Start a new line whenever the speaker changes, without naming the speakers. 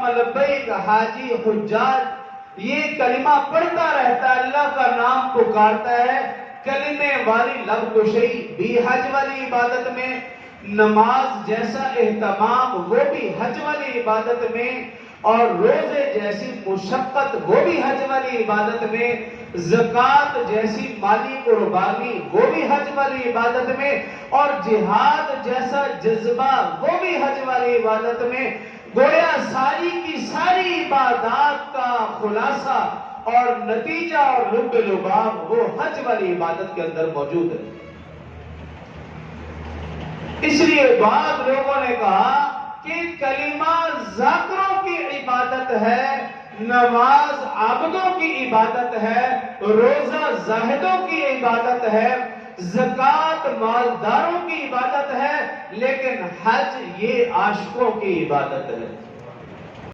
لبیک حاجی حجاج یہ کلمہ پڑھتا رہتا ہے، اللہ کا نام پکارتا ہے، کلمے والی لب کشی بھی حج والی عبادت میں، نماز جیسا اہتمام وہ بھی حج والی عبادت میں، اور روزے جیسی مشقت وہ بھی حج والی عبادت میں، زکوٰۃ جیسی مالی قربانی وہ بھی حج والی عبادت میں، اور جہاد جیسا جذبہ وہ بھی حج والی عبادت میں۔ گویا ساری کی ساری عبادات کا خلاصہ اور نتیجہ اور لب لباب وہ حج والی عبادت کے اندر موجود ہے۔ اس لیے بعض لوگوں نے کہا کہ کلمہ ذاکروں کی عبادت ہے، نماز عابدوں کی عبادت ہے، روزہ زاہدوں کی عبادت ہے، زکوٰۃ مالداروں کی عبادت ہے، لیکن حج یہ عاشقوں کی عبادت ہے۔